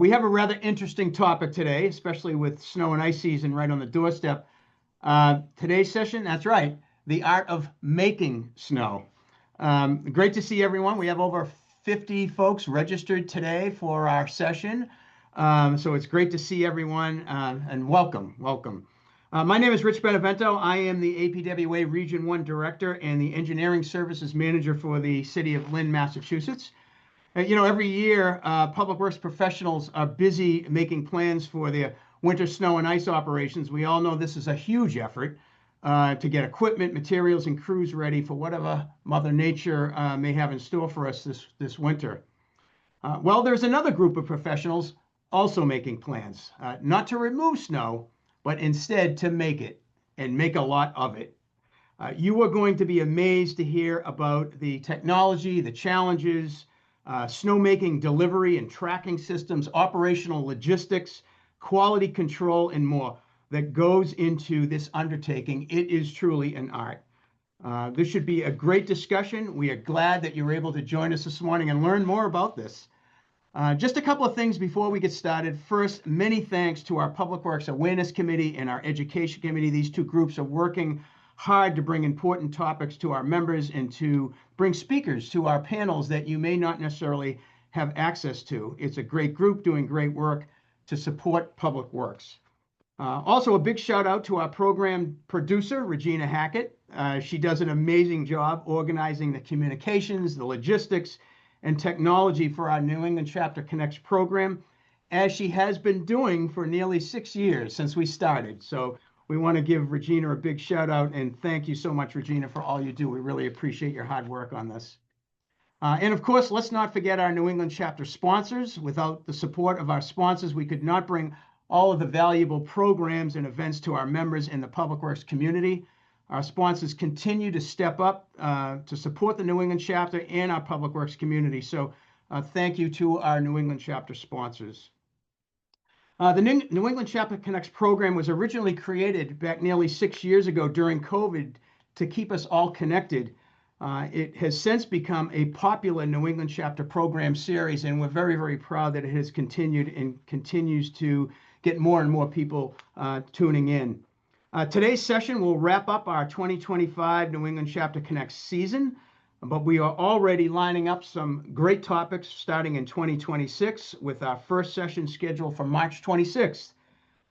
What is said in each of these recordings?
We have a rather interesting topic today, especially with snow and ice season right on the doorstep. Today's session, that's right, the art of making snow. Great to see everyone. We have over 50 folks registered today for our session. So it's great to see everyone and welcome. My name is Rich Benevento. I am the APWA Region 1 Director and the Engineering Services Manager for the City of Lynn, Massachusetts. Every year, public works professionals are busy making plans for their winter snow and ice operations. We all know this is a huge effort to get equipment, materials, and crews ready for whatever Mother Nature may have in store for us this winter. Well, there's another group of professionals also making plans, not to remove snow, but instead to make it and make a lot of it. You are going to be amazed to hear about the technology, the challenges, snowmaking delivery and tracking systems, operational logistics, quality control, and more that goes into this undertaking. It is truly an art. This should be a great discussion. We are glad that you're able to join us this morning and learn more about this. Just a couple of things before we get started. First, many thanks to our Public Works Awareness Committee and our Education Committee. These two groups are working hard to bring important topics to our members and to bring speakers to our panels that you may not necessarily have access to. It's a great group doing great work to support public works. Also, a big shout out to our program producer, Regina Hackett. She does an amazing job organizing the communications, the logistics, and technology for our New England Chapter Connects program, as she has been doing for nearly 6 years since we started. So we want to give Regina a big shout out and thank you so much, Regina, for all you do. We really appreciate your hard work on this. And of course, let's not forget our New England chapter sponsors. Without the support of our sponsors, we could not bring all of the valuable programs and events to our members in the public works community. Our sponsors continue to step up to support the New England chapter and our public works community. So thank you to our New England chapter sponsors. The New England Chapter Connects program was originally created back nearly 6 years ago during COVID to keep us all connected. It has since become a popular New England Chapter program series, and we're very, very proud that it has continued and continues to get more and more people tuning in. Today's session will wrap up our 2025 New England Chapter Connects season, but we are already lining up some great topics starting in 2026 with our first session scheduled for March 26th.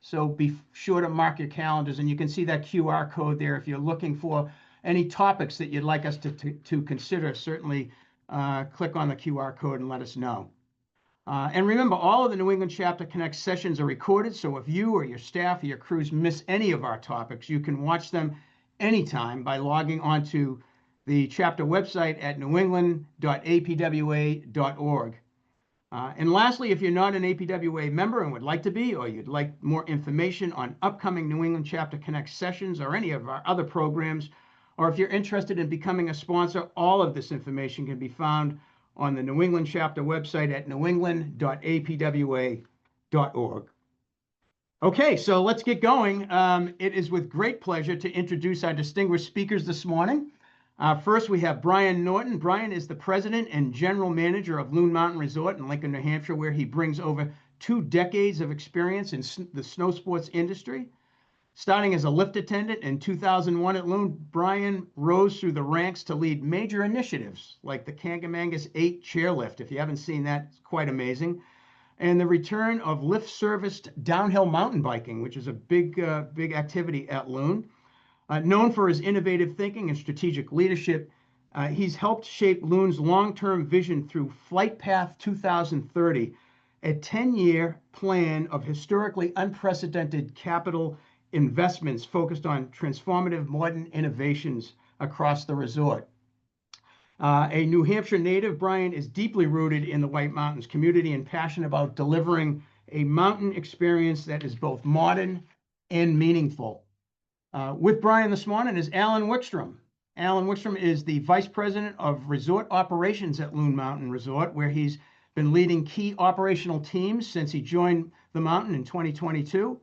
So be sure to mark your calendars, and you can see that QR code there if you're looking for any topics that you'd like us to consider. Certainly click on the QR code and let us know. And remember, all of the New England Chapter Connect sessions are recorded, so if you or your staff or your crews miss any of our topics, you can watch them anytime by logging onto the chapter website at newengland.apwa.org. And lastly, if you're not an APWA member and would like to be, or you'd like more information on upcoming New England Chapter Connect sessions or any of our other programs, or if you're interested in becoming a sponsor, all of this information can be found on the New England Chapter website at newengland.apwa.org. Okay, so let's get going. It is with great pleasure to introduce our distinguished speakers this morning. First, we have Brian Norton. Brian is the president and general manager of Loon Mountain Resort in Lincoln, New Hampshire, where he brings over 2 decades of experience in the snow sports industry. Starting as a lift attendant in 2001 at Loon, Brian rose through the ranks to lead major initiatives like the Kangamangas 8 chairlift. If you haven't seen that, it's quite amazing. And the return of lift-serviced downhill mountain biking, which is a big activity at Loon. Known for his innovative thinking and strategic leadership, he's helped shape Loon's long-term vision through Flight Path 2030, a 10-year plan of historically unprecedented capital investments focused on transformative modern innovations across the resort. A New Hampshire native, Brian is deeply rooted in the White Mountains community and passionate about delivering a mountain experience that is both modern and meaningful. With Brian this morning is Alan Wickstrom. Alan Wickstrom is the Vice President of Resort Operations at Loon Mountain Resort, where he's been leading key operational teams since he joined the mountain in 2022.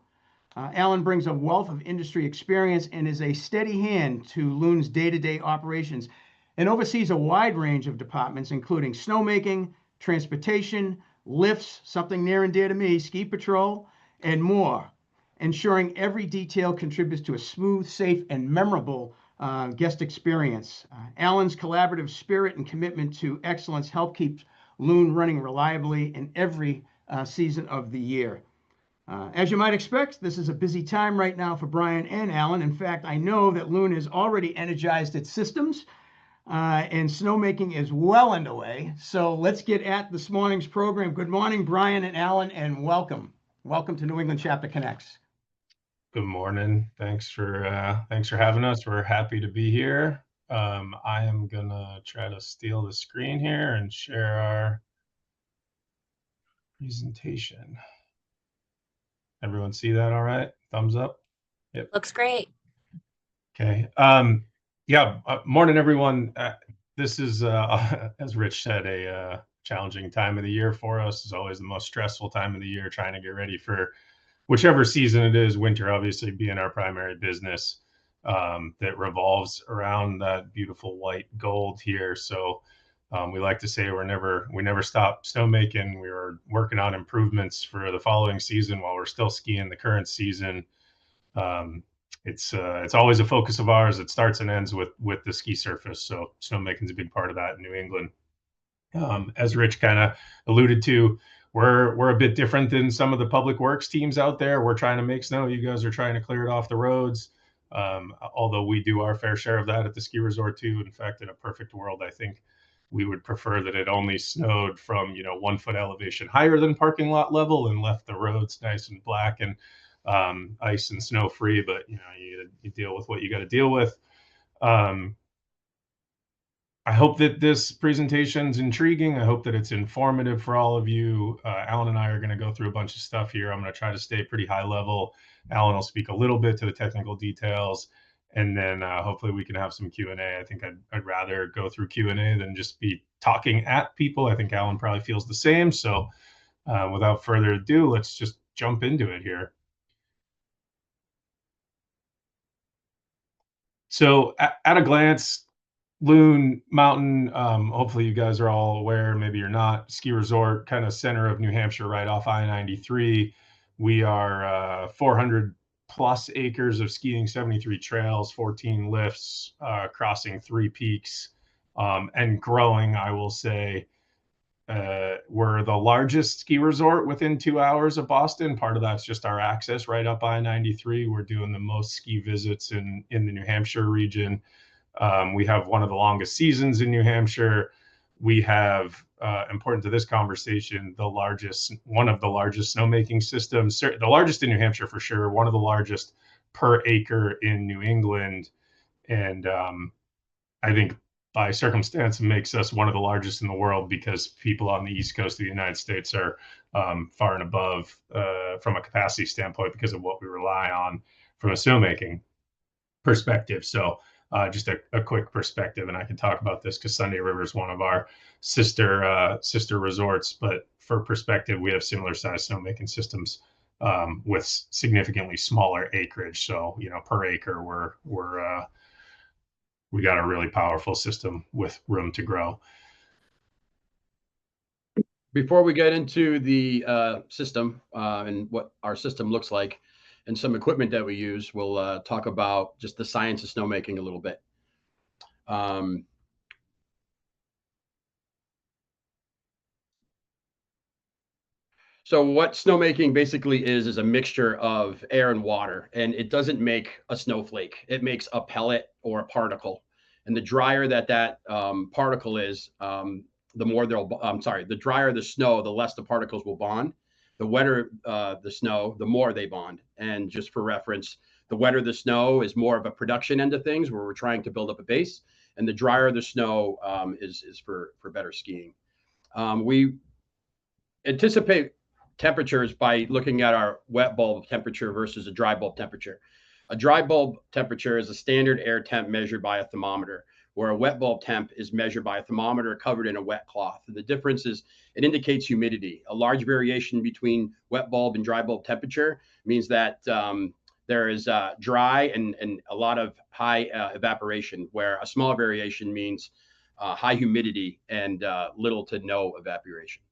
Alan brings a wealth of industry experience and is a steady hand to Loon's day-to-day operations and oversees a wide range of departments, including snowmaking, transportation, lifts, something near and dear to me, ski patrol, and more, ensuring every detail contributes to a smooth, safe, and memorable guest experience. Alan's collaborative spirit and commitment to excellence help keep Loon running reliably in every season of the year. As you might expect, this is a busy time right now for Brian and Alan. In fact, I know that Loon has already energized its systems and snowmaking is well underway. So let's get at this morning's program. Good morning, Brian and Alan, and welcome. Welcome to New England Chapter Connects. Good morning. Thanks for having us. We're happy to be here. I am gonna try to steal the screen here and share our presentation. Everyone see that all right? Thumbs up? Yep. Looks great. Okay. Morning, everyone. This is, as Rich said, a challenging time of the year for us. It's always the most stressful time of the year, trying to get ready for whichever season it is. Winter, obviously, being our primary business that revolves around that beautiful white gold here. So we like to say we never stop snowmaking. We were working on improvements for the following season while we're still skiing the current season. It's always a focus of ours. It starts and ends with the ski surface. So snowmaking is a big part of that in New England. As Rich kind of alluded to, we're a bit different than some of the public works teams out there. We're trying to make snow. You guys are trying to clear it off the roads. Although we do our fair share of that at the ski resort too. In fact, in a perfect world, I think we would prefer that it only snowed from 1 foot elevation higher than parking lot level and left the roads nice and black and ice and snow free. But you deal with what you got to deal with. I hope that this presentation is intriguing. I hope that it's informative for all of you. Alan and I are going to go through a bunch of stuff here. I'm going to try to stay pretty high level. Alan will speak a little bit to the technical details, and then hopefully we can have some Q&A. I think I'd rather go through Q&A than just be talking at people. I think Alan probably feels the same. So without further ado, let's just jump into it here. So at a glance, Loon Mountain, hopefully you guys are all aware, maybe you're not, ski resort, kind of center of New Hampshire, right off I-93. We are 400 plus acres of skiing, 73 trails, 14 lifts, crossing 3 peaks, and growing, I will say. We're the largest ski resort within 2 hours of Boston. Part of that's just our access right up I-93. We're doing the most ski visits in the New Hampshire region. We have one of the longest seasons in New Hampshire. We have, important to this conversation, one of the largest snowmaking systems, the largest in New Hampshire for sure, one of the largest per acre in New England. And I think by circumstance makes us one of the largest in the world because people on the East Coast of the United States are far and above from a capacity standpoint because of what we rely on from a snowmaking perspective. So just a quick perspective, and I can talk about this because Sunday River is one of our sister resorts. But for perspective, we have similar sized snowmaking systems with significantly smaller acreage. So per acre, we got a really powerful system with room to grow. Before we get into the system and what our system looks like, and some equipment that we use, we'll talk about just the science of snowmaking a little bit. So what snowmaking basically is a mixture of air and water, and it doesn't make a snowflake. It makes a pellet or a particle. And the drier that particle is, the more the drier the snow, the less the particles will bond. The wetter the snow, the more they bond. And just for reference, the wetter the snow is more of a production end of things where we're trying to build up a base, and the drier the snow is for better skiing. We anticipate temperatures by looking at our wet bulb temperature versus a dry bulb temperature. A dry bulb temperature is a standard air temp measured by a thermometer, where a wet bulb temp is measured by a thermometer covered in a wet cloth. The difference is it indicates humidity. A large variation between wet bulb and dry bulb temperature means that there is dry and a lot of high evaporation, where a small variation means high humidity and little to no evaporation.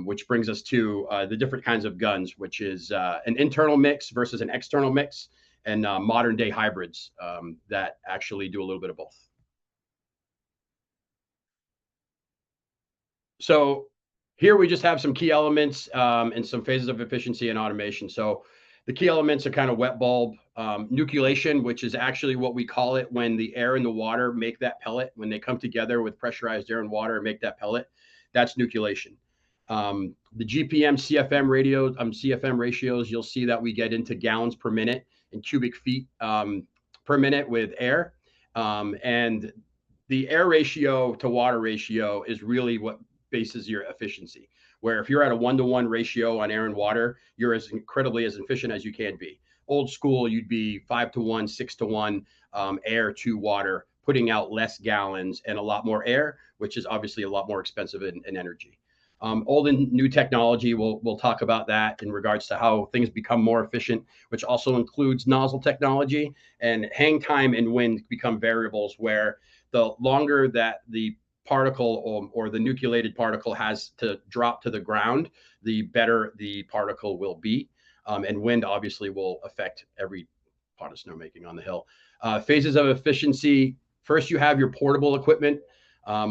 which brings us to the different kinds of guns, which is an internal mix versus an external mix, and modern day hybrids that actually do a little bit of both. So here we just have some key elements and some phases of efficiency and automation. So the key elements are kind of wet bulb, nucleation, which is actually what we call it when the air and the water make that pellet. When they come together with pressurized air and water and make that pellet, that's nucleation. The GPM CFM ratios, you'll see that we get into gallons per minute and cubic feet per minute with air. And the air ratio to water ratio is really what bases your efficiency, where if you're at a 1-to-1 ratio on air and water, you're as incredibly as efficient as you can be. Old school, you'd be 5-to-1, 6-to-1 air to water, putting out less gallons and a lot more air, which is obviously a lot more expensive in energy. Old and new technology, we'll talk about that in regards to how things become more efficient, which also includes nozzle technology, and hang time and wind become variables where the longer that the particle or the nucleated particle has to drop to the ground, the better the particle will be. And wind obviously will affect every part of snowmaking on the hill. Phases of efficiency. First, you have your portable equipment,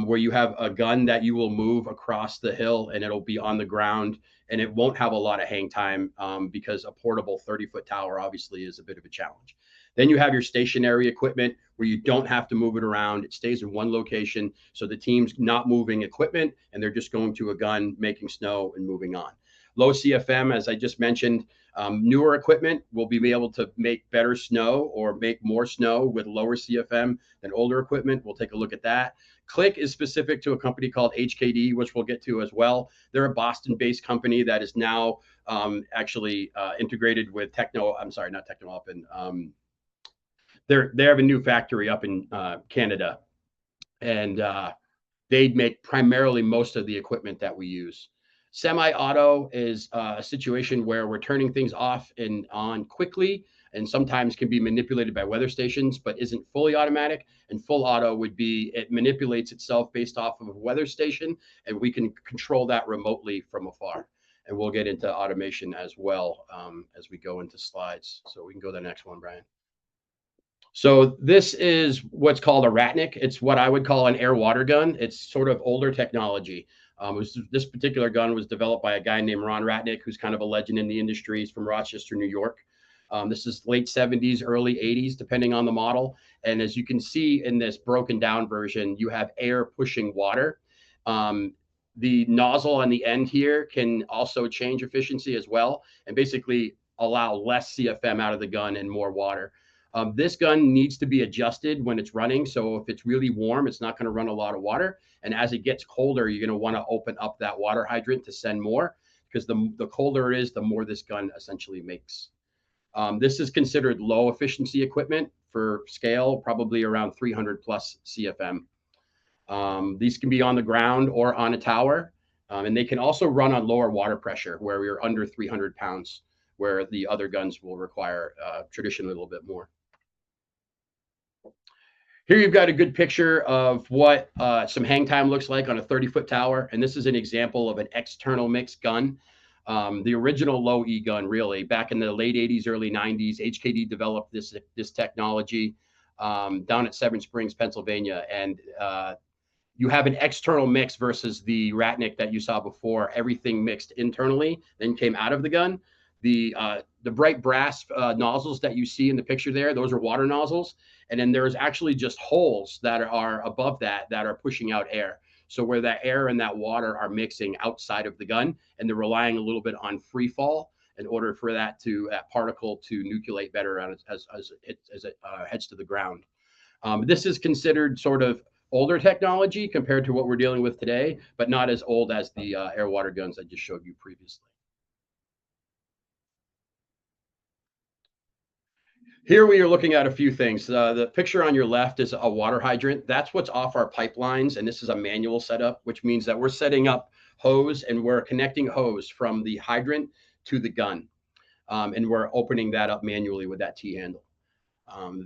where you have a gun that you will move across the hill and it'll be on the ground and it won't have a lot of hang time because a portable 30-foot tower obviously is a bit of a challenge. Then you have your stationary equipment where you don't have to move it around. It stays in one location. So the team's not moving equipment and they're just going to a gun, making snow and moving on. Low CFM, as I just mentioned, newer equipment will be able to make better snow or make more snow with lower CFM than older equipment. We'll take a look at that. Click is specific to a company called HKD, which we'll get to as well. They're a Boston-based company that is now actually integrated with not Techno up in they have a new factory up in Canada, and they make primarily most of the equipment that we use. Semi-auto is a situation where we're turning things off and on quickly, and sometimes can be manipulated by weather stations, but isn't fully automatic. And full auto would be, it manipulates itself based off of a weather station, and we can control that remotely from afar. And we'll get into automation as well as we go into slides. So we can go to the next one, Brian. So this is what's called a Ratnik. It's what I would call an air water gun. It's sort of older technology. This particular gun was developed by a guy named Ron Ratnik, who's kind of a legend in the industry. He's from Rochester, New York. This is late 70s, early 80s, depending on the model. And as you can see in this broken down version, you have air pushing water. The nozzle on the end here can also change efficiency as well, and basically allow less CFM out of the gun and more water. This gun needs to be adjusted when it's running. So if it's really warm, it's not going to run a lot of water. And as it gets colder, you're going to want to open up that water hydrant to send more, because the colder it is, the more this gun essentially makes. This is considered low efficiency equipment for scale, probably around 300 plus CFM. These can be on the ground or on a tower. And they can also run on lower water pressure where we're under 300 pounds, where the other guns will require traditionally a little bit more. Here you've got a good picture of what some hang time looks like on a 30-foot tower. And this is an example of an external mix gun. The original low E gun, really, back in the late 80s, early 90s, HKD developed this technology down at Severn Springs, Pennsylvania. And you have an external mix versus the Ratnik that you saw before. Everything mixed internally, then came out of the gun. The bright brass nozzles that you see in the picture there, those are water nozzles. And then there's actually just holes that are above that are pushing out air. So where that air and that water are mixing outside of the gun, and they're relying a little bit on free fall in order for that particle to nucleate better as it heads to the ground. This is considered sort of older technology compared to what we're dealing with today, but not as old as the air water guns I just showed you previously. Here we are looking at a few things. The picture on your left is a water hydrant. That's what's off our pipelines, and this is a manual setup, which means that we're setting up hose and we're connecting hose from the hydrant to the gun, and we're opening that up manually with that T-handle.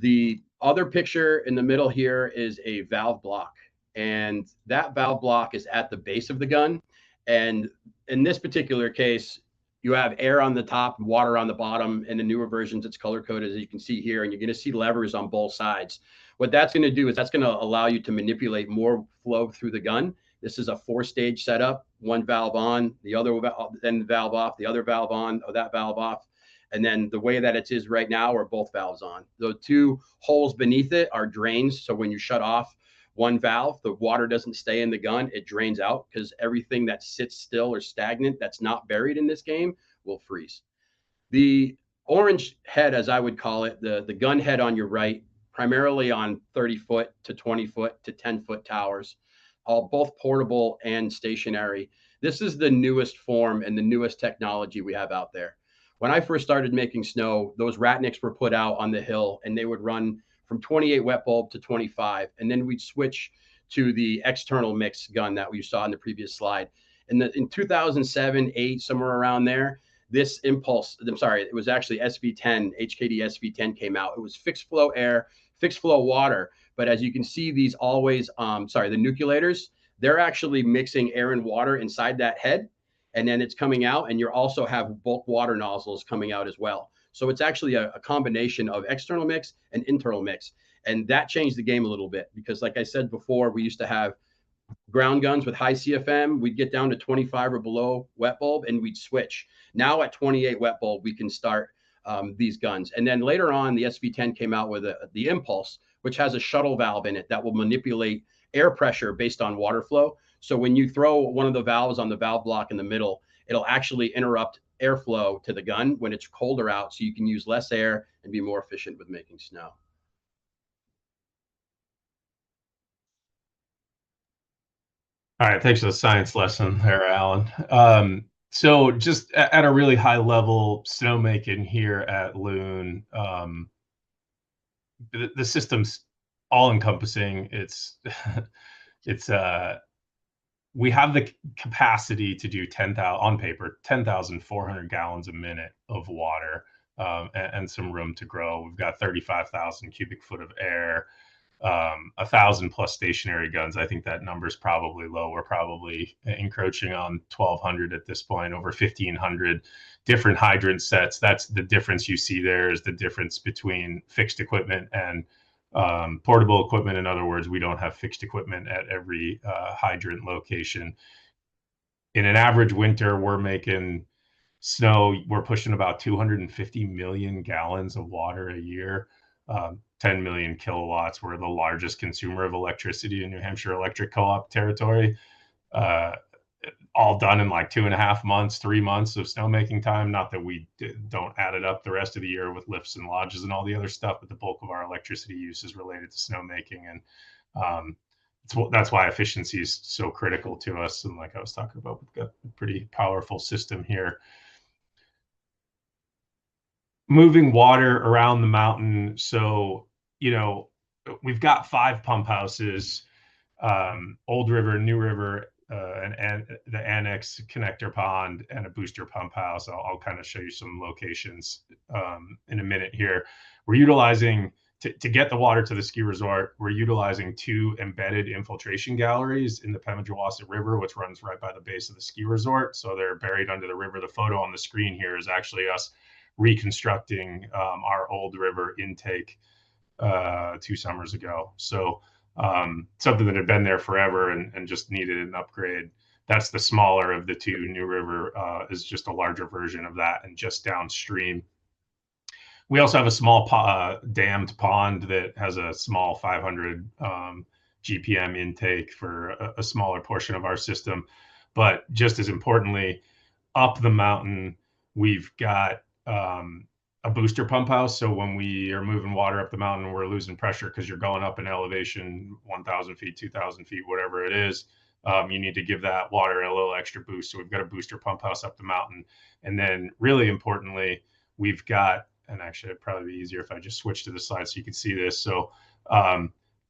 The other picture in the middle here is a valve block, and that valve block is at the base of the gun, and in this particular case, you have air on the top, water on the bottom. In the newer versions, it's color coded, as you can see here, and you're going to see levers on both sides. What that's going to do is that's going to allow you to manipulate more flow through the gun. This is a 4-stage setup: one valve on, the other, then the valve off, the other valve on, or that valve off. And then the way that it is right now are both valves on. The 2 holes beneath it are drains. So when you shut off one valve, the water doesn't stay in the gun, it drains out, because everything that sits still or stagnant that's not buried in this game will freeze. The orange head, as I would call it, the gun head on your right, primarily on 30-foot to 20-foot to 10-foot towers, all both portable and stationary. This is the newest form and the newest technology we have out there. When I first started making snow, those Ratniks were put out on the hill, and they would run from 28 wet bulb to 25. And then we'd switch to the external mix gun that we saw in the previous slide. And in 2007, 8, somewhere around there, this Impulse, I'm sorry, it was actually SV10, HKD SV10 came out. It was fixed flow air, fixed flow water. But as you can see, these always, the nucleators, they're actually mixing air and water inside that head. And then it's coming out, and you also have bulk water nozzles coming out as well. So it's actually a combination of external mix and internal mix. And that changed the game a little bit, because like I said before, we used to have ground guns with high CFM. We'd get down to 25 or below wet bulb, and we'd switch. Now at 28 wet bulb, we can start these guns. And then later on, the SV10 came out with the Impulse, which has a shuttle valve in it that will manipulate air pressure based on water flow. So when you throw one of the valves on the valve block in the middle, it'll actually interrupt airflow to the gun when it's colder out, so you can use less air and be more efficient with making snow. All right, thanks for the science lesson there, Alan. So just at a really high level, snowmaking here at Loon, the system's all encompassing. It's we have the capacity to do 10,000 on paper, 10,400 gallons a minute of water, and some room to grow. We've got 35,000 cubic foot of air, 1,000 plus stationary guns. I think that number is probably low. We're probably encroaching on 1,200 at this point, over 1,500 different hydrant sets. That's the difference you see there, is the difference between fixed equipment and portable equipment. In other words, we don't have fixed equipment at every hydrant location. In an average winter, we're making snow, we're pushing about 250 million gallons of water a year, 10 million kilowatts. We're the largest consumer of electricity in New Hampshire Electric Co-op territory. All done in like 2.5 months, 3 months of snowmaking time. Not that we don't add it up the rest of the year with lifts and lodges and all the other stuff, but the bulk of our electricity use is related to snowmaking. And that's why efficiency is so critical to us. And like I was talking about, we've got a pretty powerful system here. Moving water around the mountain. So, we've got 5 pump houses, Old River, New River, and the annex connector pond, and a booster pump house. I'll kind of show you some locations in a minute here. We're utilizing, to get the water to the ski resort, we're utilizing 2 embedded infiltration galleries in the Pemigewasset River, which runs right by the base of the ski resort. So they're buried under the river. The photo on the screen here is actually us reconstructing our Old River intake 2 summers ago. So something that had been there forever and just needed an upgrade. That's the smaller of the 2. New River is just a larger version of that and just downstream. We also have a small dammed pond that has a small 500 GPM intake for a smaller portion of our system. But just as importantly, up the mountain, we've got a booster pump house. So when we are moving water up the mountain, we're losing pressure because you're going up in elevation, 1,000 feet, 2,000 feet, whatever it is. You need to give that water a little extra boost. So we've got a booster pump house up the mountain. And then really importantly, we've got, and actually it'd probably be easier if I just switch to the slide so you can see this. So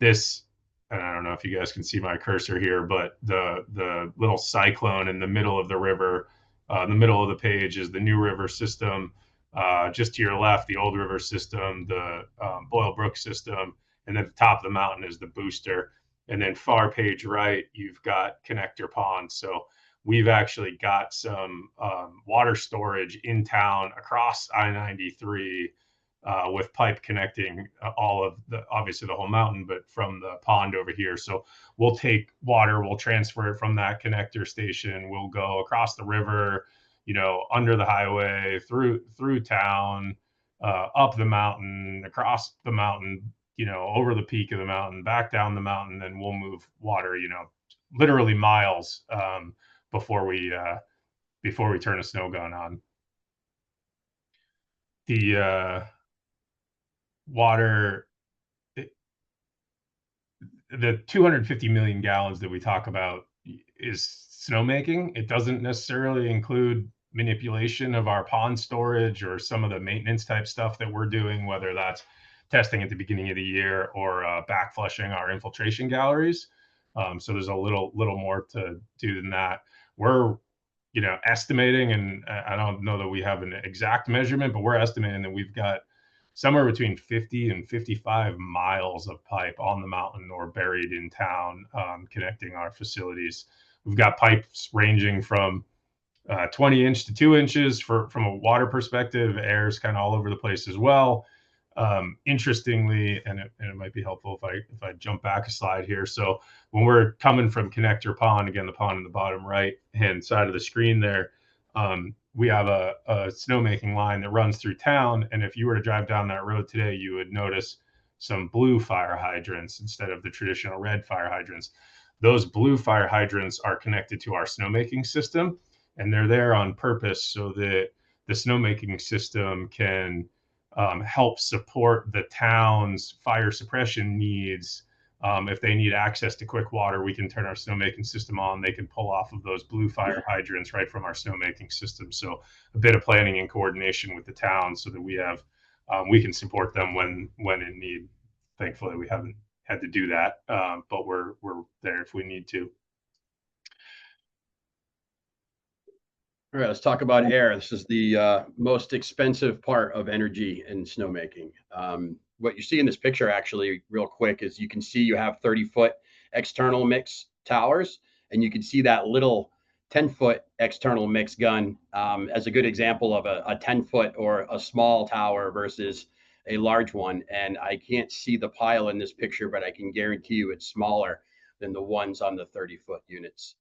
this, and I don't know if you guys can see my cursor here, but the little cyclone in the middle of the river, in the middle of the page is the New River system. Just to your left, the Old River system, the Boyle Brook system, and then at the top of the mountain is the booster. And then far page right, you've got connector ponds. So we've actually got some water storage in town across I-93 with pipe connecting all of obviously the whole mountain, but from the pond over here. So we'll take water, we'll transfer it from that connector station. We'll go across the river, under the highway, through town, up the mountain, across the mountain, over the peak of the mountain, back down the mountain, and we'll move water, literally miles before we turn a snow gun on. The water, the 250 million gallons that we talk about is snowmaking. It doesn't necessarily include manipulation of our pond storage or some of the maintenance type stuff that we're doing, whether that's testing at the beginning of the year or back flushing our infiltration galleries. So there's a little more to do than that. We're estimating, and I don't know that we have an exact measurement, but we're estimating that we've got somewhere between 50 and 55 miles of pipe on the mountain or buried in town, connecting our facilities. We've got pipes ranging from 20 inch to 2 inches from a water perspective. Air's kind of all over the place as well. Interestingly, and it might be helpful if I jump back a slide here. So when we're coming from connector pond, again, the pond in the bottom right hand side of the screen there, we have a snowmaking line that runs through town. And if you were to drive down that road today, you would notice some blue fire hydrants instead of the traditional red fire hydrants. Those blue fire hydrants are connected to our snowmaking system, and they're there on purpose so that the snowmaking system can help support the town's fire suppression needs. If they need access to quick water, we can turn our snowmaking system on. They can pull off of those blue fire hydrants right from our snowmaking system. So a bit of planning and coordination with the town so that we can support them when in need. Thankfully, we haven't had to do that, but we're there if we need to. All right, let's talk about air. This is the most expensive part of energy in snowmaking. What you see in this picture, actually, real quick, is you can see you have 30-foot external mix towers, and you can see that little 10-foot external mix gun as a good example of a 10-foot or a small tower versus a large one. And I can't see the pile in this picture, but I can guarantee you it's smaller than the ones on the 30-foot units.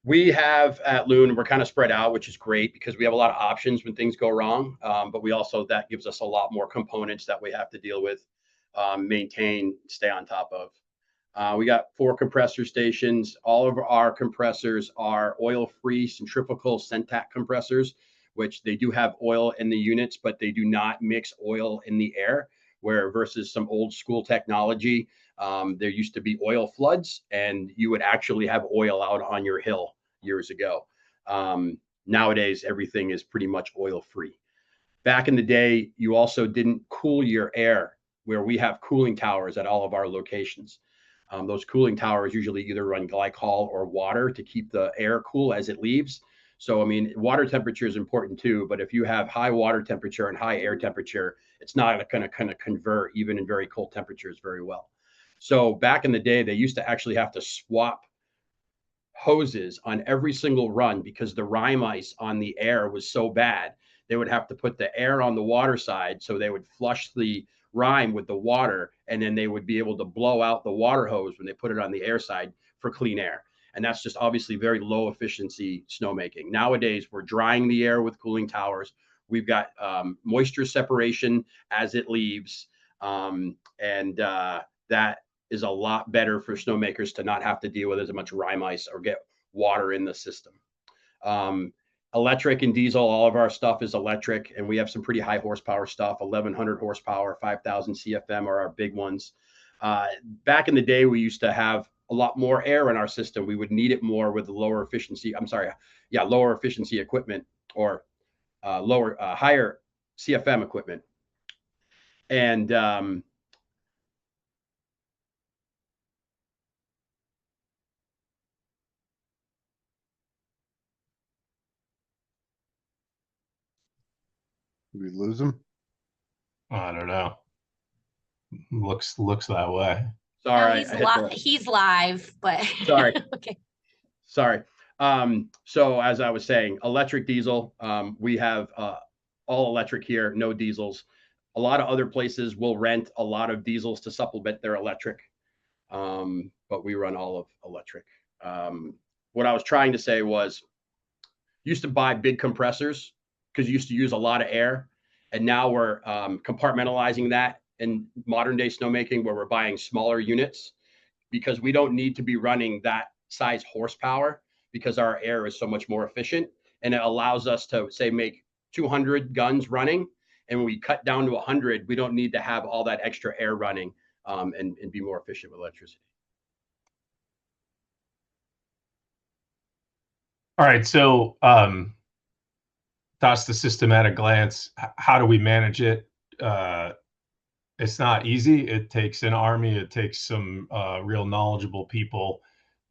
We have at Loon, we're kind of spread out, which is great because we have a lot of options when things go wrong. But we also, that gives us a lot more components that we have to deal with, maintain, stay on top of. We got 4 compressor stations. All of our compressors are oil-free centrifugal Centac compressors, which they do have oil in the units, but they do not mix oil in the air, where versus some old school technology, there used to be oil floods and you would actually have oil out on your hill years ago. Nowadays, everything is pretty much oil free. Back in the day, you also didn't cool your air, where we have cooling towers at all of our locations. Those cooling towers usually either run glycol or water to keep the air cool as it leaves. So, I mean, water temperature is important too, but if you have high water temperature and high air temperature, it's not going to kind of convert even in very cold temperatures very well. So back in the day, they used to actually have to swap hoses on every single run because the rime ice on the air was so bad. They would have to put the air on the water side, so they would flush the rime with the water, and then they would be able to blow out the water hose when they put it on the air side for clean air. And that's just obviously very low efficiency snowmaking. Nowadays, we're drying the air with cooling towers. We've got moisture separation as it leaves. That is a lot better for snowmakers to not have to deal with as much rime ice or get water in the system. Electric and diesel, all of our stuff is electric, and we have some pretty high horsepower stuff. 1100 horsepower, 5000 CFM are our big ones. Back in the day, we used to have a lot more air in our system. We would need it more with lower efficiency. Lower efficiency equipment or higher CFM equipment. And Did we lose him? I don't know. Looks that way. Sorry, no, he's live, but sorry. okay. Sorry. So as I was saying, electric, diesel, we have all electric here, no diesels. A lot of other places will rent a lot of diesels to supplement their electric, but we run all of electric. What I was trying to say was, used to buy big compressors because you used to use a lot of air, and now we're compartmentalizing that in modern day snowmaking, where we're buying smaller units because we don't need to be running that size horsepower, because our air is so much more efficient, and it allows us to, say, make 200 guns running, and when we cut down to 100, we don't need to have all that extra air running, and be more efficient with electricity. All right, so that's the system at a glance. How do we manage it? It's not easy. It takes an army. It takes some real knowledgeable people.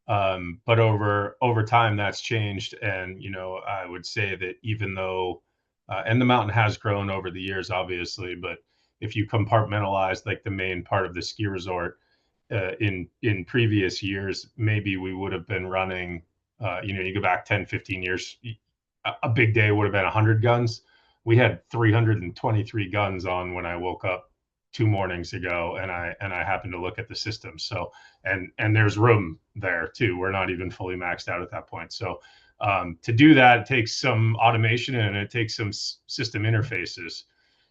But over time, that's changed. And I would say that even though, and the mountain has grown over the years, obviously, but if you compartmentalize like the main part of the ski resort, in previous years, maybe we would have been running, you go back 10, 15 years, a big day would have been 100 guns. We had 323 guns on when I woke up 2 mornings ago, and I happened to look at the system. So, and there's room there too. We're not even fully maxed out at that point. So, to do that, it takes some automation and it takes some system interfaces.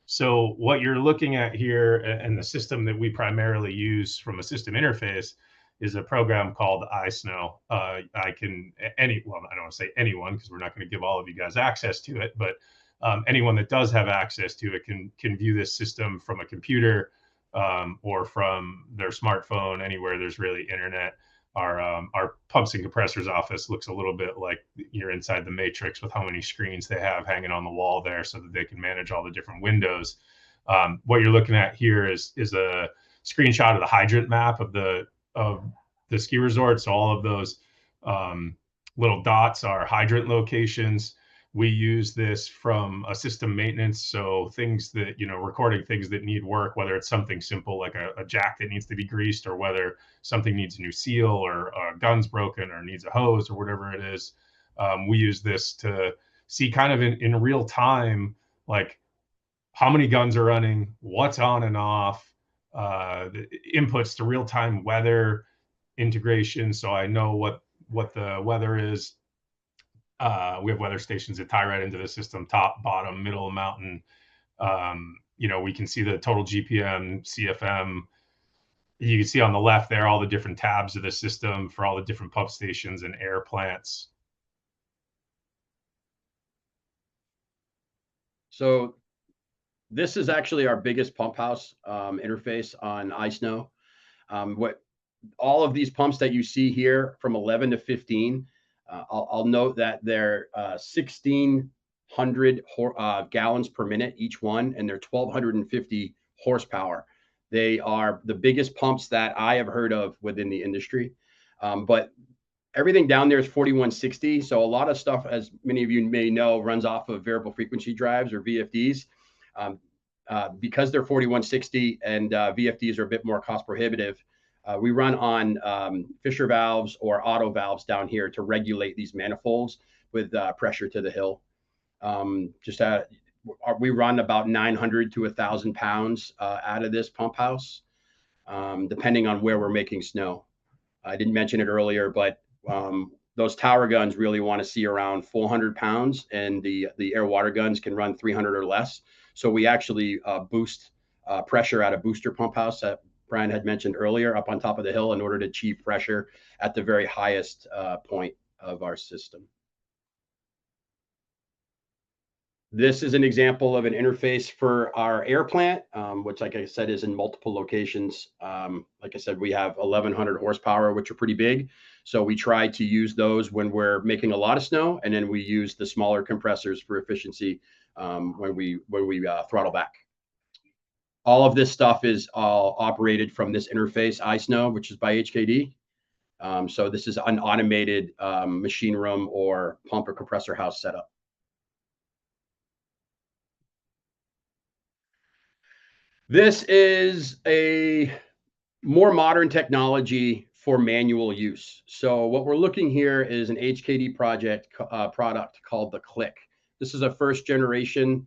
So what you're looking at here, and the system that we primarily use from a system interface, is a program called iSnow. I don't want to say anyone, because we're not going to give all of you guys access to it, but anyone that does have access to it can view this system from a computer, or from their smartphone, anywhere there's really internet. Our pumps and compressors office looks a little bit like you're inside the Matrix, with how many screens they have hanging on the wall there, so that they can manage all the different windows. What you're looking at here is a screenshot of the hydrant map of the ski resort. So all of those little dots are hydrant locations. We use this from a system maintenance, so things that, recording things that need work, whether it's something simple like a jack that needs to be greased, or whether something needs a new seal, or a gun's broken, or needs a hose, or whatever it is. We use this to see kind of in real time, like how many guns are running, what's on and off, the inputs to real-time weather integration, so I know what the weather is. We have weather stations that tie right into the system, top, bottom, middle of mountain. We can see the total GPM, CFM. You can see on the left there all the different tabs of the system for all the different pump stations and air plants. So this is actually our biggest pump house interface on iSnow. All of these pumps that you see here from 11 to 15, I'll note that they're 1,600 gallons per minute each one, and they're 1,250 horsepower. They are the biggest pumps that I have heard of within the industry. But everything down there is 4160. So a lot of stuff, as many of you may know, runs off of variable frequency drives, or VFDs. Because they're 4160 and VFDs are a bit more cost prohibitive, we run on Fisher valves or auto valves down here to regulate these manifolds with pressure to the hill. We run about 900 to 1,000 pounds out of this pump house, depending on where we're making snow. I didn't mention it earlier, but those tower guns really want to see around 400 pounds, and the air water guns can run 300 or less. So we actually boost pressure at a booster pump house that Brian had mentioned earlier, up on top of the hill, in order to achieve pressure at the very highest point of our system. This is an example of an interface for our air plant, which, like I said, is in multiple locations. Like I said, we have 1,100 horsepower, which are pretty big. So we try to use those when we're making a lot of snow, and then we use the smaller compressors for efficiency when we throttle back. All of this stuff is all operated from this interface, iSnow, which is by HKD. So this is an automated machine room or pump or compressor house setup. This is a more modern technology for manual use. So what we're looking here is an HKD product called the Click. This is a first generation,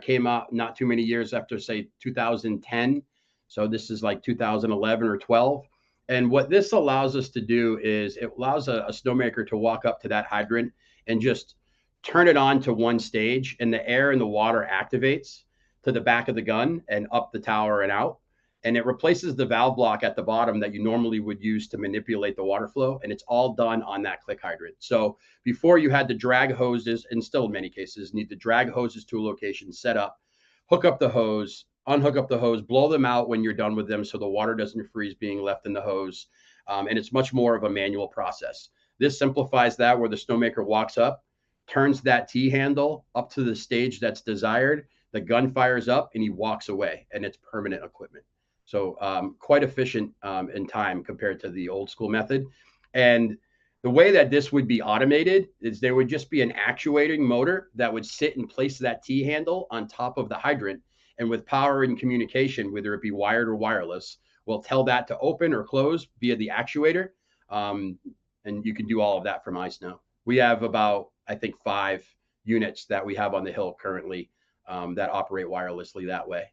came out not too many years after, say, 2010. So this is like 2011 or 12. And what this allows us to do is it allows a snowmaker to walk up to that hydrant and just turn it on to one stage, and the air and the water activates to the back of the gun and up the tower and out. And it replaces the valve block at the bottom that you normally would use to manipulate the water flow. And it's all done on that Click hydrant. So before you had to drag hoses, and still in many cases need to drag hoses to a location, set up, hook up the hose, unhook up the hose, blow them out when you're done with them so the water doesn't freeze being left in the hose. And it's much more of a manual process. This simplifies that, where the snowmaker walks up, turns that T handle up to the stage that's desired, the gun fires up, and he walks away, and it's permanent equipment. So quite efficient in time compared to the old school method. And the way that this would be automated is there would just be an actuating motor that would sit and place that T handle on top of the hydrant. And with power and communication, whether it be wired or wireless, we'll tell that to open or close via the actuator. And you can do all of that from iSnow. We have about, I think, 5 units that we have on the hill currently that operate wirelessly that way.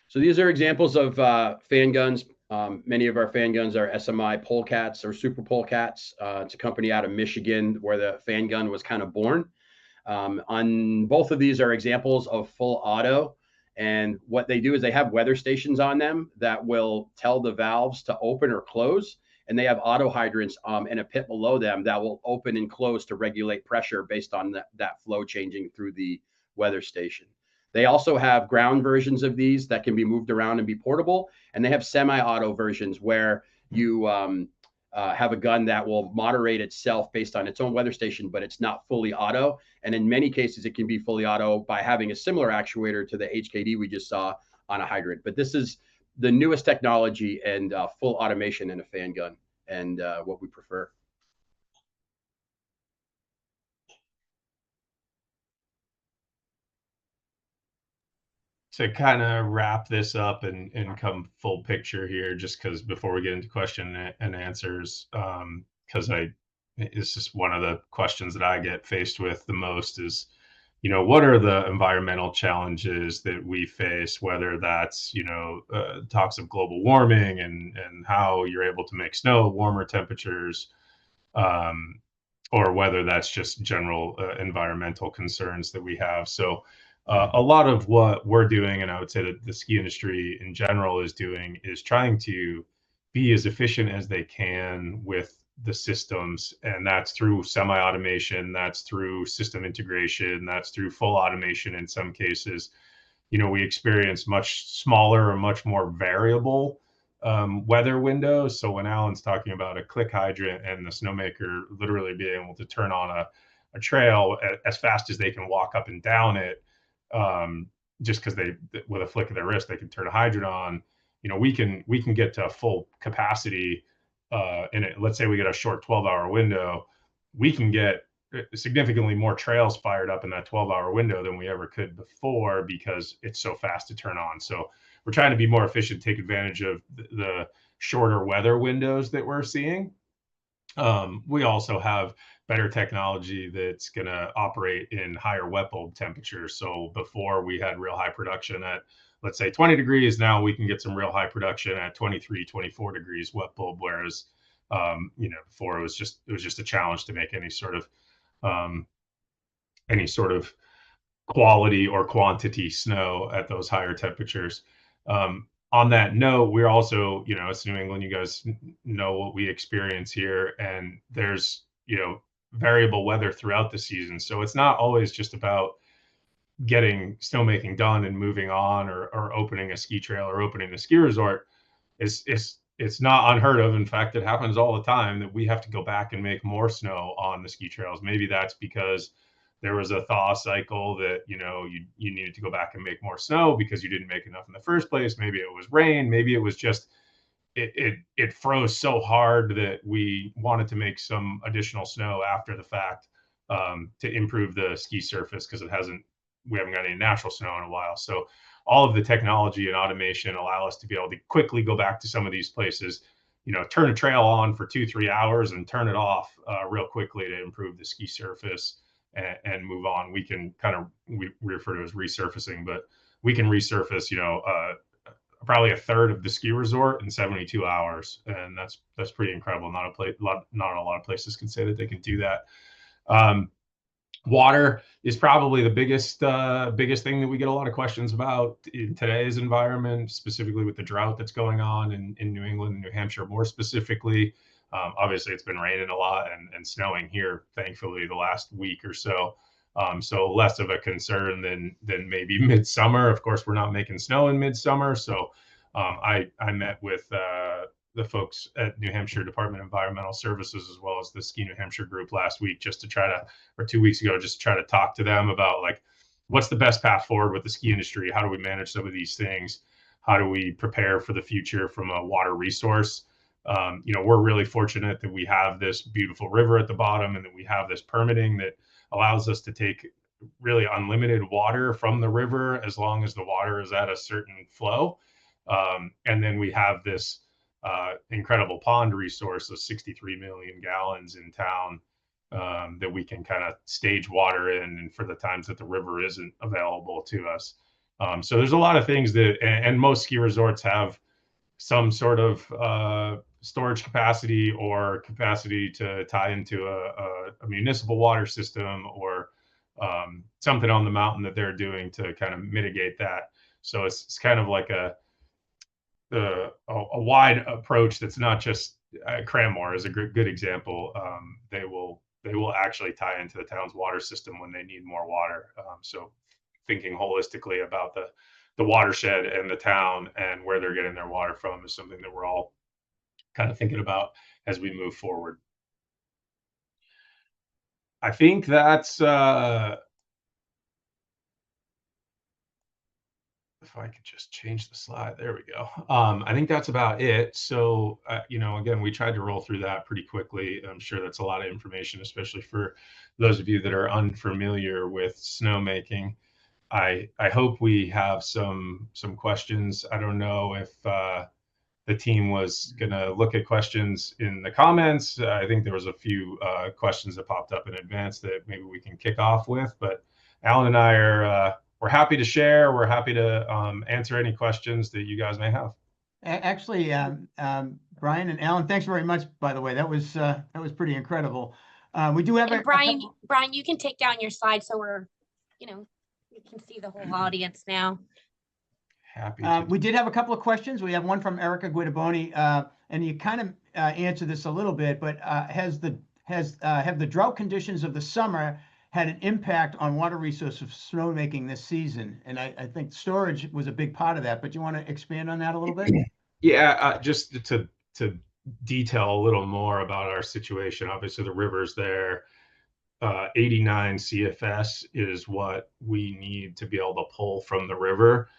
So these are examples of fan guns. Many of our fan guns are SMI polecats or super polecats. It's a company out of Michigan where the fan gun was kind of born. On both of these are examples of full auto. And what they do is they have weather stations on them that will tell the valves to open or close. And they have auto hydrants in a pit below them that will open and close to regulate pressure based on that flow changing through the weather station. They also have ground versions of these that can be moved around and be portable. And they have semi-auto versions where you have a gun that will moderate itself based on its own weather station, but it's not fully auto. And in many cases, it can be fully auto by having a similar actuator to the HKD we just saw on a hydrant. But this is the newest technology and full automation in a fan gun, and what we prefer. To kind of wrap this up and come full picture here, just because before we get into question and answers, because it's just one of the questions that I get faced with the most is, what are the environmental challenges that we face, whether that's, talks of global warming and how you're able to make snow, warmer temperatures, or whether that's just general environmental concerns that we have. So a lot of what we're doing, and I would say that the ski industry in general is doing, is trying to be as efficient as they can with the systems. And that's through semi-automation, that's through system integration, that's through full automation in some cases. We experience much smaller or much more variable weather windows. So when Alan's talking about a Click hydrant and the snowmaker literally being able to turn on a trail as fast as they can walk up and down it, just because they, with a flick of their wrist, they can turn a hydrant on. We can get to full capacity in it. Let's say we get a short 12-hour window, we can get significantly more trails fired up in that 12-hour window than we ever could before, because it's so fast to turn on. So we're trying to be more efficient, take advantage of the shorter weather windows that we're seeing. We also have better technology that's going to operate in higher wet bulb temperatures. So before we had real high production at, let's say, 20 degrees, now we can get some real high production at 23, 24 degrees wet bulb. Whereas, before it was just a challenge to make any sort of quality or quantity snow at those higher temperatures. On that note, we're also, it's New England, you guys know what we experience here, and there's, variable weather throughout the season. So it's not always just about getting snowmaking done and moving on, or opening a ski trail or opening a ski resort. It's not unheard of. In fact, it happens all the time that we have to go back and make more snow on the ski trails. Maybe that's because there was a thaw cycle that, you needed to go back and make more snow because you didn't make enough in the first place. Maybe it was rain. Maybe it was just it froze so hard that we wanted to make some additional snow after the fact to improve the ski surface, because we haven't got any natural snow in a while. So all of the technology and automation allow us to be able to quickly go back to some of these places, turn a trail on for 2-3 hours and turn it off real quickly to improve the ski surface and move on. We can we refer to as resurfacing, but we can resurface, probably a third of the ski resort in 72 hours, and that's pretty incredible. Not a lot of places can say that they can do that. Water is probably the biggest thing that we get a lot of questions about in today's environment, specifically with the drought that's going on in New England and New Hampshire more specifically. Obviously, it's been raining a lot and snowing here, thankfully, the last week or so. So less of a concern than maybe midsummer. Of course, we're not making snow in midsummer. So I met with the folks at New Hampshire Department of Environmental Services, as well as the Ski New Hampshire group last week, or 2 weeks ago, just to try to talk to them about like, what's the best path forward with the ski industry? How do we manage some of these things? How do we prepare for the future from a water resource? We're really fortunate that we have this beautiful river at the bottom and that we have this permitting that allows us to take really unlimited water from the river as long as the water is at a certain flow. And then we have this incredible pond resource of 63 million gallons in town that we can kind of stage water in and for the times that the river isn't available to us. So there's a lot of things and most ski resorts have some sort of storage capacity or capacity to tie into a municipal water system or something on the mountain that they're doing to kind of mitigate that. So it's kind of like a wide approach that's not just Cranmore is a good example. They will actually tie into the town's water system when they need more water. So thinking holistically about the watershed and the town and where they're getting their water from is something that we're all kind of thinking about as we move forward. I think that's if I could just change the slide, there we go. I think that's about it. So, again, we tried to roll through that pretty quickly. I'm sure that's a lot of information, especially for those of you that are unfamiliar with snowmaking. I hope we have some questions. I don't know if the team was going to look at questions in the comments. I think there was a few questions that popped up in advance that maybe we can kick off with. But Alan and I we're happy to share. We're happy to answer any questions that you guys may have. Actually, Brian and Alan, thanks very much. By the way, that was pretty incredible. We do have Brian, you can take down your slide so we're, you can see the whole audience now. Happy to. We did have a couple of questions. We have one from Erica Guidaboni, and you kind of answered this a little bit, but have the drought conditions of the summer had an impact on water resource of snowmaking this season? And I think storage was a big part of that, but you want to expand on that a little bit? Yeah, just to detail a little more about our situation. Obviously, the river's there. 89 CFS is what we need to be able to pull from the river.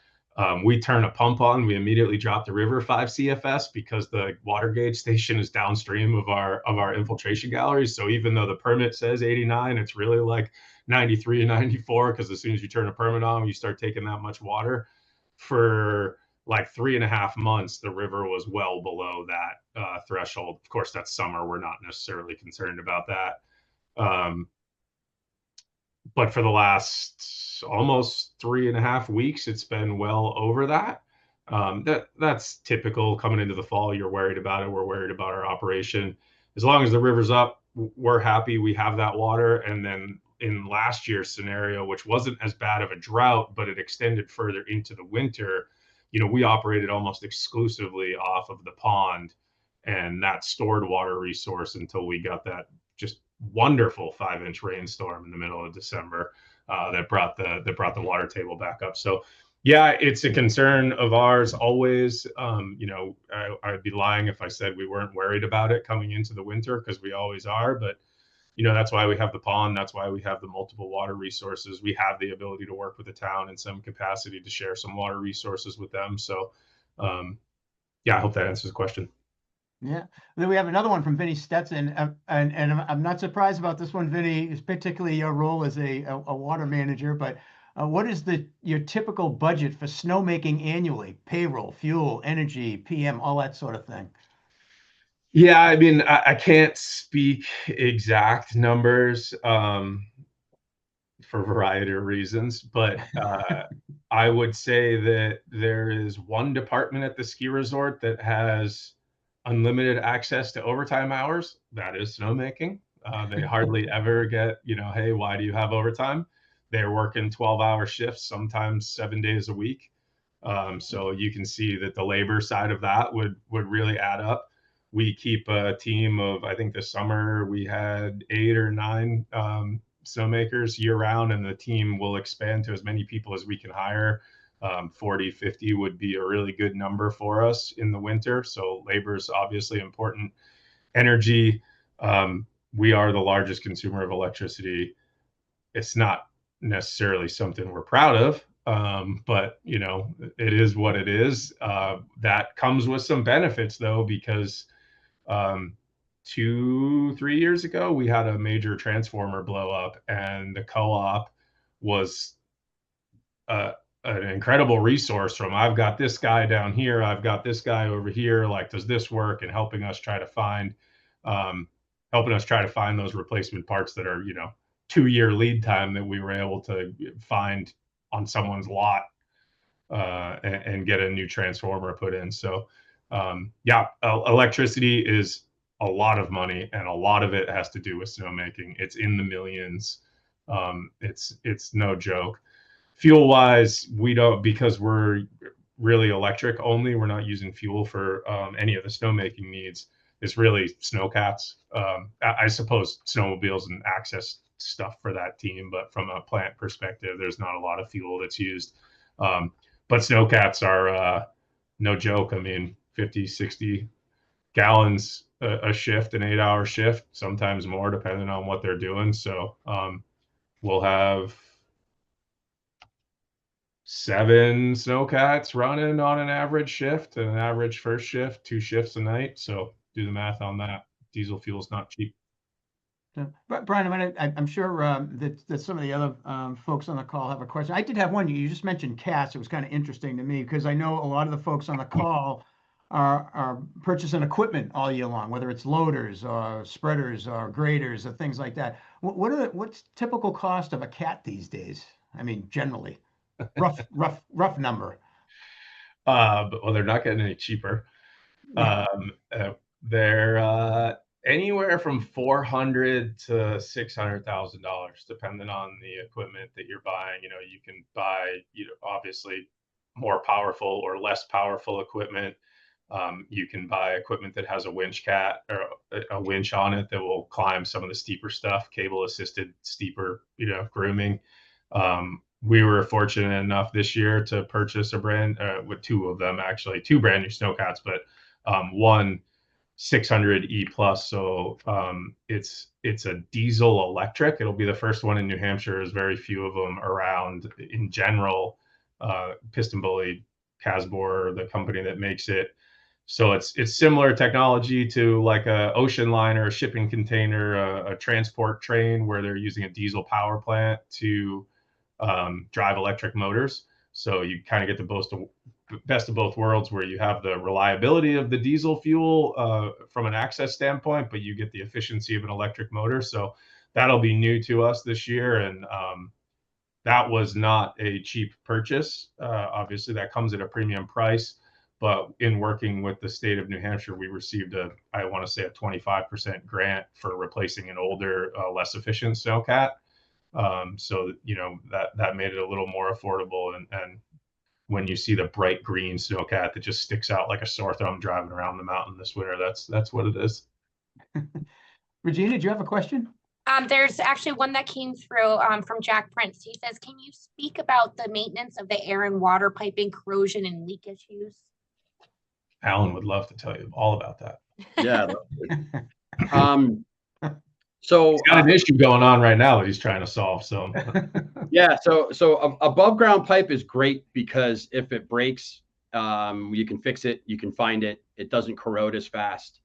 We turn a pump on, we immediately drop the river 5 CFS because the water gauge station is downstream of our infiltration galleries. So even though the permit says 89, it's really like 93 and 94 because as soon as you turn a permit on, you start taking that much water. For like 3.5 months, the river was well below that threshold. Of course, that's summer. We're not necessarily concerned about that. But for the last almost 3.5 weeks, it's been well over that. That's typical coming into the fall. You're worried about it. We're worried about our operation. As long as the river's up, we're happy we have that water. And then in last year's scenario, which wasn't as bad of a drought, but it extended further into the winter, we operated almost exclusively off of the pond and that stored water resource until we got that just wonderful 5-inch rainstorm in the middle of December that brought the water table back up. So yeah, it's a concern of ours always. I'd be lying if I said we weren't worried about it coming into the winter, because we always are. But that's why we have the pond. That's why we have the multiple water resources. We have the ability to work with the town in some capacity to share some water resources with them. So yeah, I hope that answers the question. Yeah. Then we have another one from Vinny Stetson, and I'm not surprised about this one, Vinny, is particularly your role as a water manager. But What is your typical budget for snowmaking annually? Payroll, fuel, energy, PM, all that sort of thing. Yeah, I mean, I can't speak exact numbers for a variety of reasons, but I would say that there is one department at the ski resort that has unlimited access to overtime hours. That is snowmaking. They hardly ever get, hey, why do you have overtime? They're working 12-hour shifts, sometimes 7 days a week. So you can see that the labor side of that would really add up. We keep a team of, I think this summer we had 8 or 9 snowmakers year round, and the team will expand to as many people as we can hire. 40, 50 would be a really good number for us in the winter. So labor is obviously important. Energy, we are the largest consumer of electricity. It's not necessarily something we're proud of, but it is what it is. That comes with some benefits though, because 2-3 years ago we had a major transformer blow up, and the co-op was an incredible resource from, I've got this guy down here, I've got this guy over here, like, does this work, and helping us try to find those replacement parts that are 2-year lead time that we were able to find on someone's lot, and get a new transformer put in. So electricity is a lot of money, and a lot of it has to do with snowmaking. It's in the millions. It's no joke. Fuel wise, we don't, because we're really electric only, we're not using fuel for any of the snowmaking needs. It's really snowcats. I suppose snowmobiles and access stuff for that team, but from a plant perspective, there's not a lot of fuel that's used. But snowcats are no joke. I mean, 50, 60 gallons a shift, an 8-hour shift, sometimes more depending on what they're doing. So we'll have 7 snowcats running on an average shift, an average first shift, 2 shifts a night. So do the math on that. Diesel fuel is not cheap. But Brian, I'm sure that some of the other folks on the call have a question. I did have one. You just mentioned cats. It was kind of interesting to me because I know a lot of the folks on the call are purchasing equipment all year long, whether it's loaders or spreaders or graders or things like that. What's typical cost of a cat these days? I mean, generally, rough number. Well, they're not getting any cheaper. They're anywhere from $400,000 to $600,000, depending on the equipment that you're buying. You can buy, obviously more powerful or less powerful equipment. You can buy equipment that has a winch cat or a winch on it that will climb some of the steeper stuff, cable assisted steeper, grooming. We were fortunate enough this year to purchase a brand with 2 of them, actually 2 brand new snowcats, but one 600E plus. So it's a diesel electric. It'll be the first one in New Hampshire. There's very few of them around in general. Piston Bully, Casbor, the company that makes it. So it's similar technology to like a ocean liner, a shipping container, a transport train, where they're using a diesel power plant to drive electric motors. So you kind of get the best of both worlds, where you have the reliability of the diesel fuel from an access standpoint, but you get the efficiency of an electric motor. So that'll be new to us this year. And that was not a cheap purchase. Obviously, that comes at a premium price. But in working with the state of New Hampshire, we received I want to say a 25% grant for replacing an older, less efficient snowcat. So that made it a little more affordable. And when you see the bright green snowcat that just sticks out like a sore thumb driving around the mountain this winter, that's what it is. Regina, did you have a question? There's actually one that came through from Jack Prince. He says, can you speak about the maintenance of the air and water piping, corrosion and leak issues? Alan would love to tell you all about that. Yeah. So he's got an issue going on right now that he's trying to solve. So yeah, so above ground pipe is great because if it breaks, you can fix it, you can find it, it doesn't corrode as fast.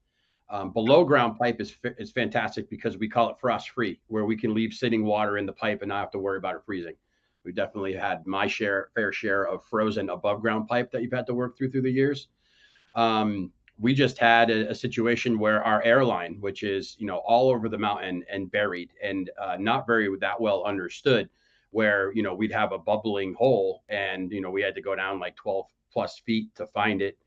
Below ground pipe is fantastic because we call it frost free, where we can leave sitting water in the pipe and not have to worry about it freezing. We definitely had my fair share of frozen above ground pipe that you've had to work through the years. We just had a situation where our airline, which is, you know, all over the mountain and buried and not very that well understood, where, you know, we'd have a bubbling hole and, you know, we had to go down like 12 plus feet to find it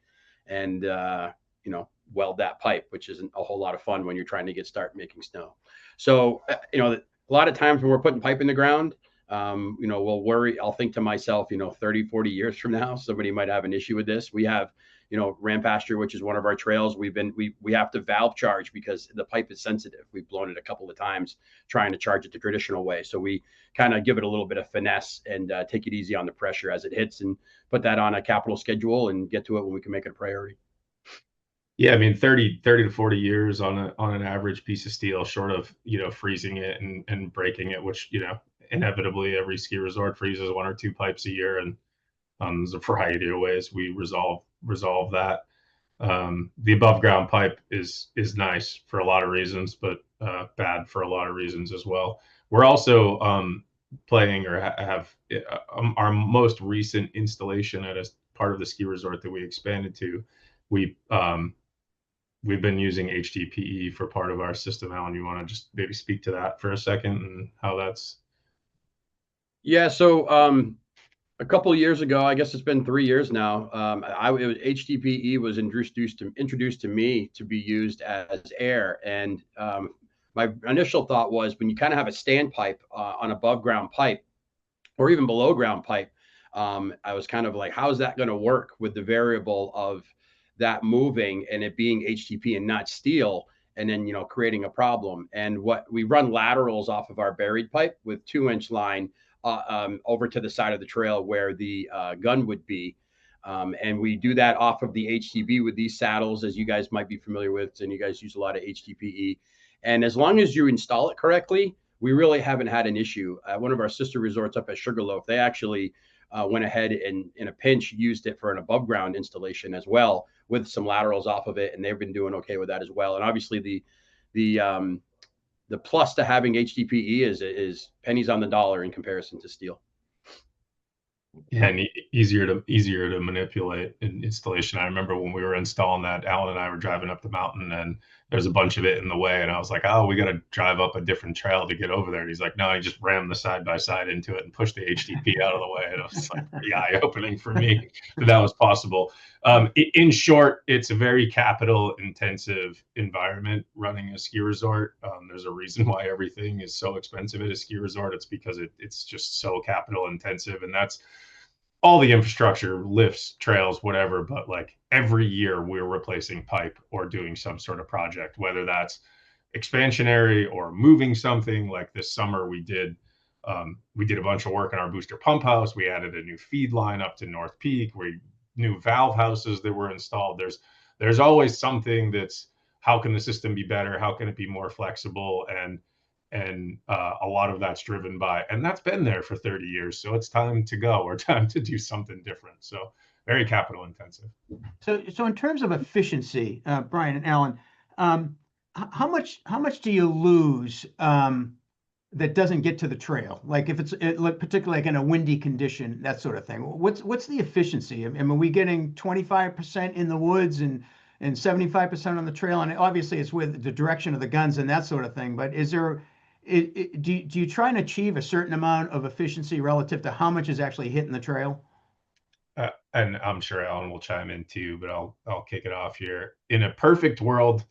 and, you know, weld that pipe, which isn't a whole lot of fun when you're trying to start making snow. So, you know, a lot of times when we're putting pipe in the ground, you know, we'll worry. I'll think to myself, you know, 30, 40 years from now, somebody might have an issue with this. We have, you know, Ram Pasture, which is one of our trails. We have to valve charge because the pipe is sensitive. We've blown it a couple of times trying to charge it the traditional way. So we kind of give it a little bit of finesse and take it easy on the pressure as it hits and put that on a capital schedule and get to it when we can make it a priority. Yeah, I mean, 30 to 40 years on an average piece of steel, short of, you know, freezing it and breaking it, which, you know, inevitably every ski resort freezes 1 or 2 pipes a year, and there's a variety of ways we resolve that. The above ground pipe is nice for a lot of reasons, but bad for a lot of reasons as well. We're also playing or have our most recent installation at a part of the ski resort that we expanded to. We've been using HDPE for part of our system. Alan, you want to just maybe speak to that for a second and how that's? Yeah. So a couple of years ago, I guess it's been 3 years now. HDPE was introduced to me to be used as air, and my initial thought was when you kind of have a standpipe on above ground pipe or even below ground pipe, I was kind of like, how is that going to work with the variable of that moving and it being HDP and not steel, and then, you know, creating a problem. And what we run laterals off of our buried pipe with 2-inch line over to the side of the trail where the gun would be. And we do that off of the HDB with these saddles, as you guys might be familiar with, and you guys use a lot of HDPE. And as long as you install it correctly, we really haven't had an issue. One of our sister resorts up at Sugarloaf, they actually went ahead and in a pinch used it for an above ground installation as well, with some laterals off of it, and they've been doing okay with that as well. And obviously the plus to having HDPE is pennies on the dollar in comparison to steel. Yeah, and easier to manipulate in installation. I remember when we were installing that, Alan and I were driving up the mountain and there's a bunch of it in the way, and I was like, oh, we got to drive up a different trail to get over there. And he's like, no, I just rammed the side by side into it and pushed the HDP out of the way. And it was like pretty eye opening for me that was possible. In short, it's a very capital intensive environment running a ski resort. There's a reason why everything is so expensive at a ski resort. It's because it's just so capital intensive, and that's all the infrastructure, lifts, trails, whatever. But like every year we're replacing pipe or doing some sort of project, whether that's expansionary or moving something. Like this summer we did a bunch of work in our booster pump house. We added a new feed line up to North Peak. New valve houses that were installed. There's always something that's, how can the system be better? How can it be more flexible? And a lot of that's driven by, and that's been there for 30 years. So it's time to go, or time to do something different. So very capital intensive. So in terms of efficiency, Brian and Alan, how much do you lose that doesn't get to the trail? Like if it's particularly like in a windy condition, that sort of thing. What's the efficiency? I mean, are we getting 25% in the woods and 75% on the trail? And obviously it's with the direction of the guns and that sort of thing. But is there, do you try and achieve a certain amount of efficiency relative to how much is actually hitting the trail? And I'm sure Alan will chime in too, but I'll kick it off here. In a perfect world,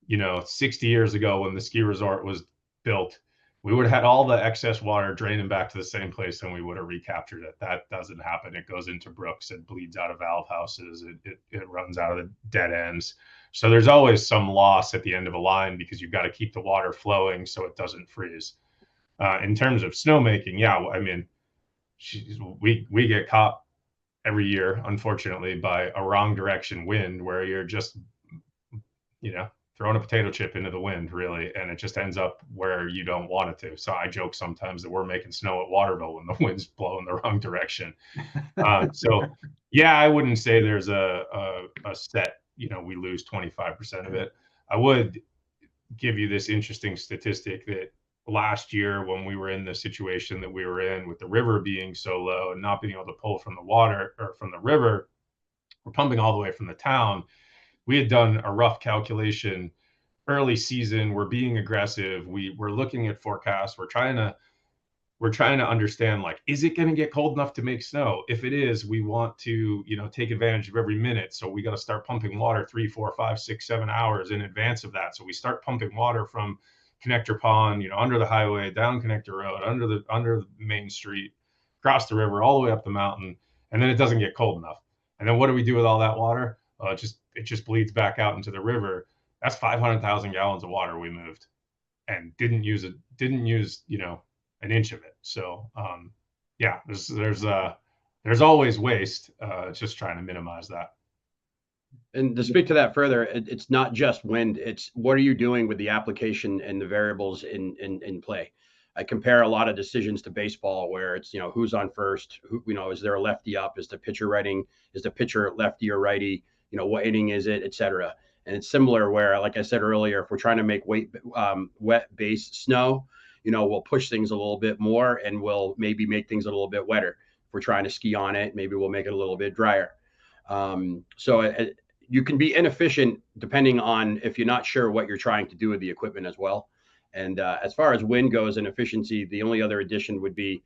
60 years ago when the ski resort was built, we would have had all the excess water draining back to the same place and we would have recaptured it. That doesn't happen. It goes into brooks, it bleeds out of valve houses, it runs out of the dead ends. So there's always some loss at the end of a line because you've got to keep the water flowing so it doesn't freeze. In terms of snowmaking, yeah, I mean, we get caught every year, unfortunately, by a wrong direction wind where you're just, throwing a potato chip into the wind, really, and it just ends up where you don't want it to. So I joke sometimes that we're making snow at Waterville when the wind's blowing the wrong direction. So yeah, I wouldn't say there's a set, we lose 25% of it. I would give you this interesting statistic that last year when we were in the situation that we were in with the river being so low and not being able to pull from the water or from the river, we're pumping all the way from the town. We had done a rough calculation early season. We're being aggressive. We're looking at forecasts. We're trying to understand, like, is it going to get cold enough to make snow? If it is, we want to, take advantage of every minute. So we got to start pumping water 3, 4, 5, 6, 7 hours in advance of that. So we start pumping water from Connector Pond, under the highway, down Connector Road, under the main street, across the river, all the way up the mountain. And then it doesn't get cold enough. And then what do we do with all that water? It just bleeds back out into the river. That's 500,000 gallons of water we moved and didn't use an inch of it. So yeah, there's always waste. Just trying to minimize that. And to speak to that further, it's not just wind. It's what are you doing with the application and the variables in play. I compare a lot of decisions to baseball where it's, who's on first, is there a lefty up? Is the pitcher lefty or righty? What inning is it, et cetera. And it's similar where, like I said earlier, if we're trying to make wet base snow, we'll push things a little bit more and we'll maybe make things a little bit wetter. If we're trying to ski on it, maybe we'll make it a little bit drier. So you can be inefficient depending on if you're not sure what you're trying to do with the equipment as well. And as far as wind goes and efficiency, the only other addition would be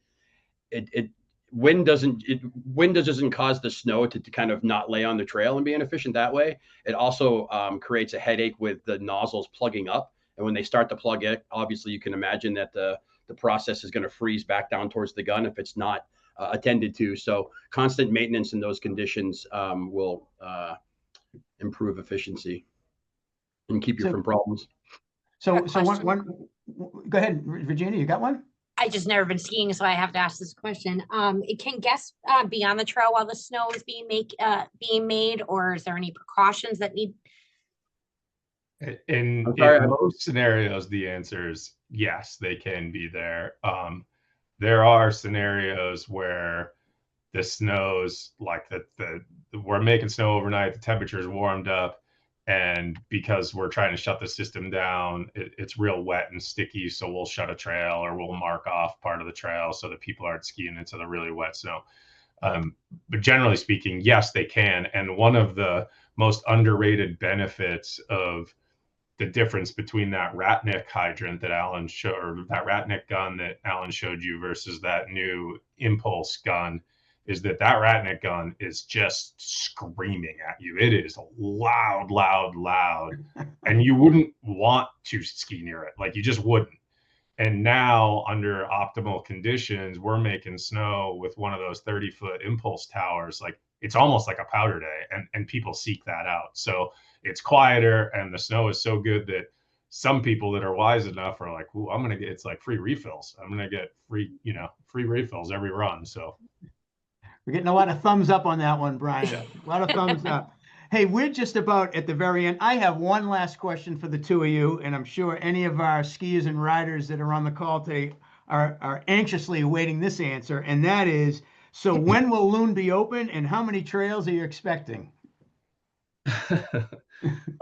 wind doesn't cause the snow to kind of not lay on the trail and be inefficient that way. It also creates a headache with the nozzles plugging up. And when they start to plug it, obviously you can imagine that the process is going to freeze back down towards the gun if it's not attended to. So constant maintenance in those conditions will improve efficiency and keep you from problems. So go ahead, Virginia, you got one? I just never been skiing, so I have to ask this question. Can guests be on the trail while the snow is being made, or is there any precautions that need? In most scenarios, the answer is yes, they can be there. There are scenarios where the snow's like we're making snow overnight, the temperature's warmed up, and because we're trying to shut the system down, it's real wet and sticky. So we'll shut a trail or we'll mark off part of the trail so that people aren't skiing into the really wet snow. But generally speaking, yes, they can. And one of the most underrated benefits of the difference between that Ratnik hydrant that Alan showed, or that Ratnik gun that Alan showed you versus that new Impulse gun, is that Ratnik gun is just screaming at you. It is loud, loud, loud. And you wouldn't want to ski near it. Like, you just wouldn't. And now, under optimal conditions, we're making snow with one of those 30-foot Impulse towers. Like, it's almost like a powder day, and people seek that out. So it's quieter, and the snow is so good that some people that are wise enough are like, "Ooh, I'm gonna get." It's like free refills. I'm gonna get free refills every run. So we're getting a lot of thumbs up on that one, Brian. Yeah. A lot of thumbs up. Hey, we're just about at the very end. I have one last question for the two of you, and I'm sure any of our skiers and riders that are on the call today are anxiously awaiting this answer, and that is, so when will Loon be open, and how many trails are you expecting?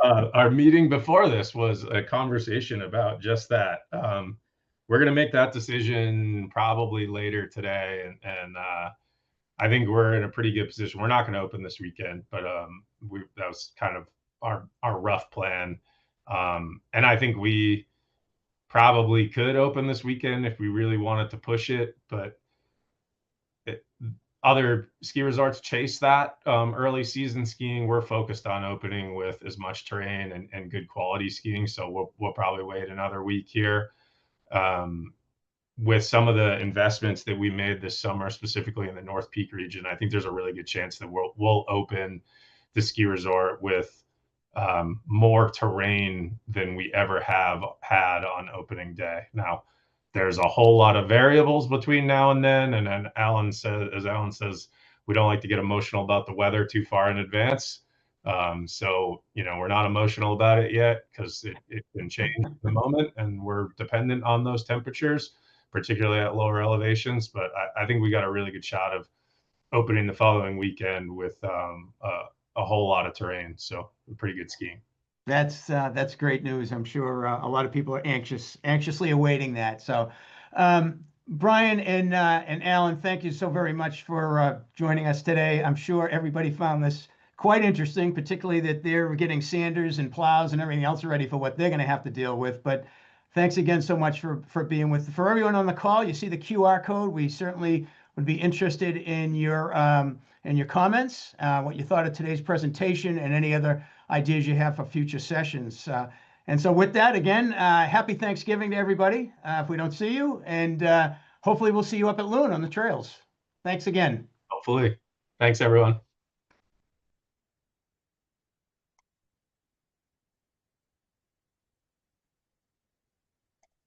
Our meeting before this was a conversation about just that. We're going to make that decision probably later today, and I think we're in a pretty good position. We're not going to open this weekend, but that was kind of our rough plan. And I think we probably could open this weekend if we really wanted to push it, but other ski resorts chase that early season skiing. We're focused on opening with as much terrain and good quality skiing. So we'll probably wait another week here. With some of the investments that we made this summer, specifically in the North Peak region, I think there's a really good chance that we'll open the ski resort with more terrain than we ever have had on opening day. Now, there's a whole lot of variables between now and then. And then Alan says, we don't like to get emotional about the weather too far in advance. So, we're not emotional about it yet because it can change at the moment, and we're dependent on those temperatures, particularly at lower elevations. But I think we got a really good shot of opening the following weekend with a whole lot of terrain. So pretty good skiing. That's great news. I'm sure a lot of people are anxiously awaiting that. So, Brian and Alan, thank you so very much for joining us today. I'm sure everybody found this quite interesting, particularly that they're getting sanders and plows and everything else ready for what they're going to have to deal with. But thanks again so much for being with. For everyone on the call, you see the QR code. We certainly would be interested in your comments, what you thought of today's presentation, and any other ideas you have for future sessions. And so with that, again, happy Thanksgiving to everybody if we don't see you. And hopefully we'll see you up at Loon on the trails. Thanks again. Hopefully. Thanks, everyone.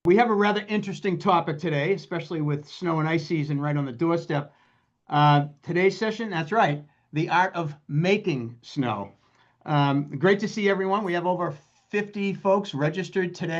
We have a rather interesting topic today, especially with snow and ice season right on the doorstep. Today's session, that's right, the art of making snow. Great to see everyone. We have over 50 folks registered today.